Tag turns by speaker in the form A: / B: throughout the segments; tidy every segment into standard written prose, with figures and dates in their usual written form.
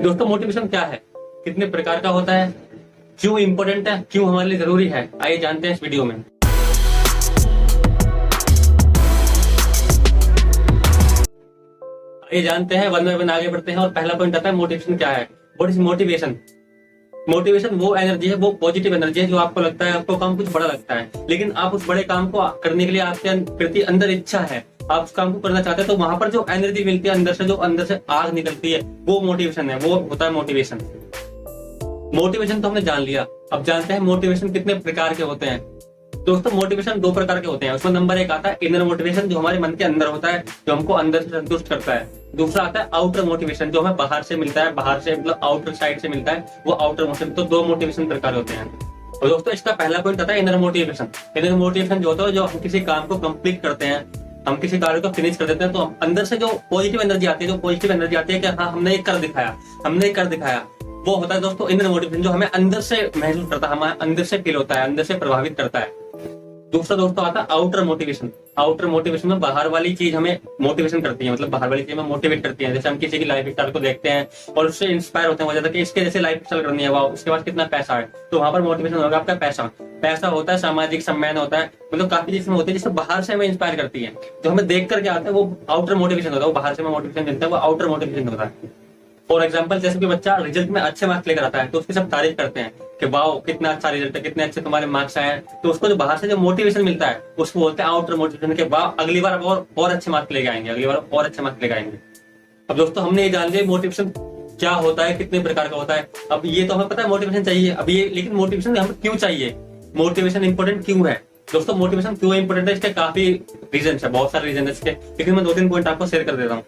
A: दोस्तों मोटिवेशन क्या है, कितने प्रकार का होता है, क्यों इंपॉर्टेंट है, क्यों हमारे लिए जरूरी है, आइए जानते हैं इस वीडियो में। आइए जानते हैं, वन बाय वन आगे बढ़ते हैं। और पहला पॉइंट आता है मोटिवेशन क्या है। What is motivation. मोटिवेशन वो एनर्जी है, वो पॉजिटिव एनर्जी है जो आपको लगता है आपको काम कुछ बड़ा लगता है, लेकिन आप उस बड़े काम को करने के लिए आपके प्रति अंदर इच्छा है, आप उस काम को करना चाहते हैं, तो वहां पर जो एनर्जी मिलती है अंदर से, जो अंदर से आग निकलती है, वो मोटिवेशन है, वो होता है मोटिवेशन। मोटिवेशन तो हमने जान लिया, अब जानते हैं मोटिवेशन कितने प्रकार के होते हैं। दोस्तों मोटिवेशन दो प्रकार के होते हैं। उसमें नंबर एक आता है इनर मोटिवेशन, जो हमारे मन के अंदर होता है, जो हमको अंदर से संतुष्ट करता है। दूसरा आता है आउटर मोटिवेशन, जो हमें बाहर से मिलता है, बाहर से मतलब आउटर साइड से मिलता है, वो आउटर मोटिवेशन। तो दो मोटिवेशन प्रकार होते हैं। और दोस्तों इसका पहला पॉइंट आता है इनर मोटिवेशन। इनर मोटिवेशन जो होता है, जो हम किसी काम को कंप्लीट करते हैं, हम किसी कार्य को फिनिश कर देते हैं, तो अंदर से जो पॉजिटिव एनर्जी आती है, जो पॉजिटिव एनर्जी आती है कि हाँ हमने ये कर दिखाया, हमने ये कर दिखाया, वो होता है दोस्तों इनर मोटिवेशन, जो हमें अंदर से महसूस करता है, हमारे अंदर से फील होता है, अंदर से प्रभावित करता है। दूसरा दोस्तों आता है आउटर मोटिवेशन। आउटर मोटिवेशन में बाहर वाली चीज हमें मोटिवेशन करती है, मतलब बाहर वाली चीज हमें मोटिवेट करती है। जैसे हम किसी की लाइफ स्टाइल को देखते हैं और उससे इंस्पायर होते हैं, वजह कि इसके जैसे लाइफ स्टाइल करनी है, वाह उसके पास कितना पैसा है, तो वहां पर मोटिवेशन होगा आपका पैसा। पैसा होता है, सामाजिक सम्मान होता है, मतलब काफी चीजें होती है जिससे बाहर से हमें इंस्पायर करती है। जो हमें देख करके आता है वो आउटर मोटिवेशन होता है, वो बाहर से हमें मोटिवेशन मिलता है, वो आउटर मोटिवेशन होता है। फॉर एग्जाम्पल जैसे कि बच्चा रिजल्ट में अच्छे मार्क्स लेकर आता है, तो उसकी सब तारीफ करते हैं कि वाह कितना अच्छा रिजल्ट है, कितने अच्छे तुम्हारे मार्क्स आए हैं। तो उसको जो बाहर से जो मोटिवेशन मिलता है उसको बोलते हैं आउटर मोटिवेशन, के वाह अगली बार और अच्छे मार्क्स लेके आएंगे, अगली बार और अच्छे मार्क्स लेके आएंगे। अब दोस्तों हमने ये जान लिया मोटिवेशन क्या होता है, कितने प्रकार का होता है। अब ये तो हमें पता है मोटिवेशन चाहिए, अब ये लेकिन मोटिवेशन हमें क्यों चाहिए, मोटिवेशन इंपॉर्टेंट क्यों है। दोस्तों मोटिवेशन क्यों इंपॉर्टेंट है, इसके काफी रीजन है, बहुत सारे रीजन है इसके, लेकिन मैं 2-3 पॉइंट आपको शेयर कर देता हूँ।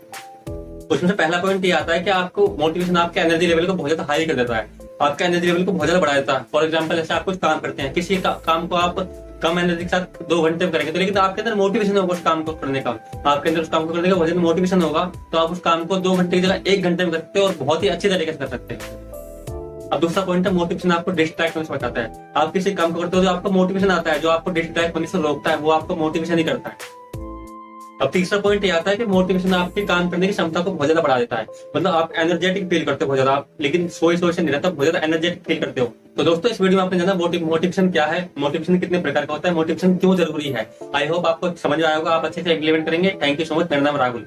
A: उसमें से पहला पॉइंट ये आता है कि आपको मोटिवेशन आपके एनर्जी लेवल को बहुत ज्यादा हाई कर देता है, आपका एनर्जी लेवल को बहुत ज्यादा बढ़ा देता है। फॉर एग्जांपल जैसे आप कुछ काम करते हैं, किसी काम को आप कम एनर्जी के साथ 2 घंटे में करेंगे, तो लेकिन आपके अंदर मोटिवेशन होगा उस काम को करने का, आपके अंदर उस काम को करने का बहुत ज्यादा मोटिवेशन होगा, तो आप उस काम को 2 घंटे की जगह 1 घंटे में कर सकते हो और बहुत ही अच्छी तरीके से कर सकते हैं। अब दूसरा पॉइंट है मोटिवेशन आपको डिस्ट्रैक्ट होने से बचाता है। आप किसी काम को करते हो जो आपको मोटिवेशन आता है, जो आपको डिस्ट्रैक्ट होने से रोकता है, वो आपको मोटिवेशन ही करता है। अब तीसरा पॉइंट ये आता है कि मोटिवेशन आपके काम करने की क्षमता को बहुत ज्यादा बढ़ा देता है, मतलब आप एनर्जेटिक फील करते हो बहुत ज्यादा, आप लेकिन सोए से नहीं रहता, बहुत ज्यादा एनर्जेटिक फील करते हो। तो दोस्तों इस वीडियो में आपने जाना मोटिवेशन क्या है, मोटिवेशन कितने प्रकार का होता है, मोटिवेशन क्यों जरूरी है। आई होप आपको समझ आया होगा, आप अच्छे से इम्प्लीमेंट करेंगे। Thank you so much. मेरा नाम राहुल।